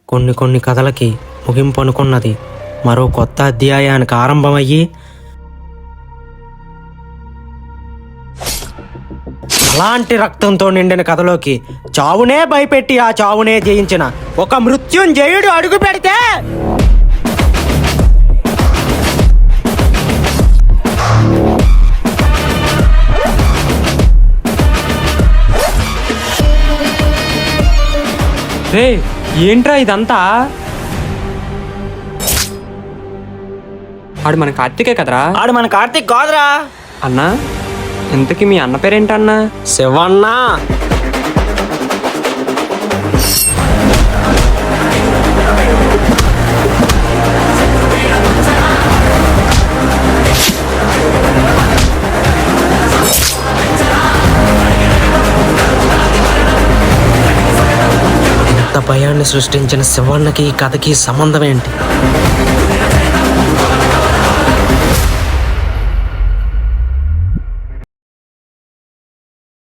కొన్ని కొన్ని కథలకి ముగింపు అనుకున్నది మరో కొత్త అధ్యాయానికి ఆరంభమయ్యి అలాంటి రక్తంతో నిండిన కథలోకి చావునే భయపెట్టి ఆ చావునే జయించిన ఒక మృత్యుంజయుడు అడుగు పెడితే రే ఏంట్రా ఇదంతా? ఆడు మన కార్తీకే కదరా? ఆడు మన కార్తీక్ కాదురా అన్నా. ఇంతకీ మీ అన్న పేరేంటన్నా? శివన్న. ఇంత భయాన్ని సృష్టించిన శివన్నకి ఈ కథకి సంబంధం ఏంటి?